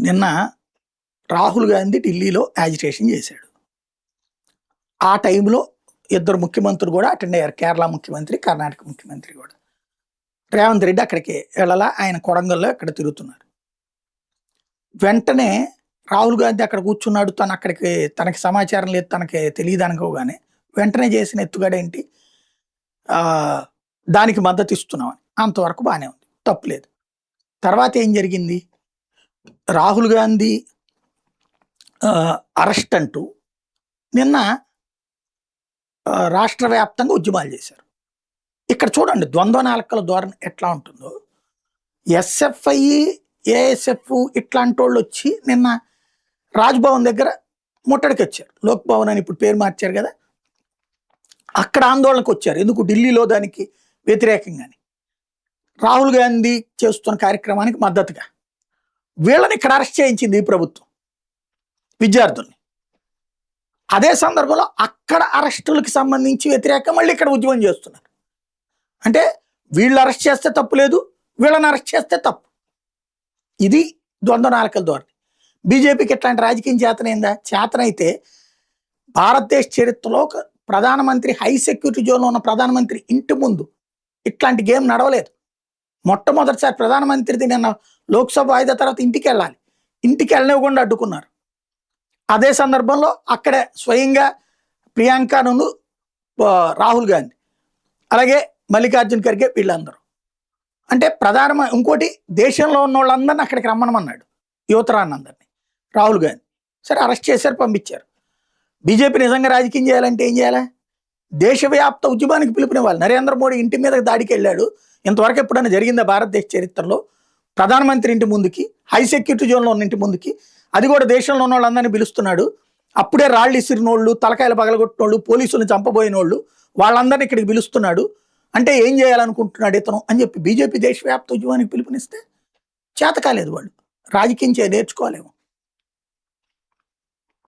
నిన్న రాహుల్ గాంధీ ఢిల్లీలో యాజిటేషన్ చేశాడు. ఆ టైంలో ఇద్దరు ముఖ్యమంత్రులు కూడా అటెండ్ అయ్యారు. కేరళ ముఖ్యమంత్రి, కర్ణాటక ముఖ్యమంత్రి కూడా. రేవంత్ రెడ్డి అక్కడికి వెళ్ళలా, ఆయన కొడంగల్లో అక్కడ తిరుగుతున్నారు. వెంటనే రాహుల్ గాంధీ అక్కడ కూర్చున్నాడు, తనకి సమాచారం లేదు, తనకి తెలియదు అనుకోగానే వెంటనే చేసిన ఎత్తుగడేంటి, దానికి మద్దతు ఇస్తున్నామని. అంతవరకు బాగానే ఉంది, తప్పులేదు. తర్వాత ఏం జరిగింది, రాహుల్ గాంధీ అరెస్ట్ అంటూ నిన్న రాష్ట్ర వ్యాప్తంగా ఉద్యమాలు చేశారు. ఇక్కడ చూడండి ద్వంద్వ నాలుకల ధోరణి ఎట్లా ఉంటుందో. ఎస్ఎఫ్ఐ, ఏఎస్ఎఫ్ ఇట్లాంటి వాళ్ళు వచ్చి నిన్న రాజ్భవన్ దగ్గర ముట్టడికి వచ్చారు. లోక్ భవన్ అని ఇప్పుడు పేరు మార్చారు కదా, అక్కడ ఆందోళనకు వచ్చారు. ఎందుకు, ఢిల్లీలో దానికి వ్యతిరేకంగాని, రాహుల్ గాంధీ చేస్తున్న కార్యక్రమానికి మద్దతుగా. వీళ్ళని ఇక్కడ అరెస్ట్ చేయించింది ఈ ప్రభుత్వం, విద్యార్థుల్ని. అదే సందర్భంలో అక్కడ అరెస్టులకు సంబంధించి వ్యతిరేకంగా మళ్ళీ ఇక్కడ ఉద్యమం చేస్తున్నారు. అంటే వీళ్ళు అరెస్ట్ చేస్తే తప్పు లేదు, వీళ్ళని అరెస్ట్ చేస్తే తప్పు. ఇది ద్వంద్వ నాలుకల ధోరణి. బీజేపీకి ఇట్లాంటి రాజకీయం చేతనైందా? చేతనైతే భారతదేశ చరిత్రలో ప్రధానమంత్రి, హై సెక్యూరిటీ జోన్లో ఉన్న ప్రధానమంత్రి ఇంటి ముందు ఇట్లాంటి గేమ్ నడవలేదు. మొట్టమొదటిసారి ప్రధానమంత్రిది నిన్న లోక్సభ వాయిదా తర్వాత ఇంటికి వెళ్ళాలి, ఇంటికి వెళ్ళనివ్వకుండా అడ్డుకున్నారు. అదే సందర్భంలో అక్కడే స్వయంగా ప్రియాంకను, రాహుల్ గాంధీ, అలాగే మల్లికార్జున్ ఖర్గే, వీళ్ళందరూ. అంటే ఇంకోటి, దేశంలో ఉన్న వాళ్ళందరినీ అక్కడికి రమ్మనమన్నాడు, యువతరాన్నందరినీ రాహుల్ గాంధీ. సరే, అరెస్ట్ చేశారు, పంపించారు. బీజేపీ నిజంగా రాజకీయం చేయాలంటే ఏం చేయాలి? దేశవ్యాప్త ఉద్యమానికి పిలుపునివ్వాలి. నరేంద్ర మోడీ ఇంటి మీద దాడికి వెళ్ళాడు. ఇంతవరకు ఎప్పుడైనా జరిగిందా భారతదేశ చరిత్రలో? ప్రధానమంత్రి ఇంటి ముందుకి, హై సెక్యూరిటీ జోన్లో ఉన్న ఇంటి ముందుకి, అది కూడా దేశంలో ఉన్న వాళ్ళందరినీ పిలుస్తున్నాడు. అప్పుడే రాళ్ళు ఇసిరినోళ్ళు, తలకాయలు పగలగొట్టినోళ్ళు, పోలీసులను చంపబోయినోళ్ళు, వాళ్ళందరినీ ఇక్కడికి పిలుస్తున్నాడు. అంటే ఏం చేయాలనుకుంటున్నాడు ఇతను అని చెప్పి బీజేపీ దేశవ్యాప్త ఉద్యమానికి పిలుపునిస్తే చేత కాలేదు. వాళ్ళు రాజకీయం నేర్చుకోలేము.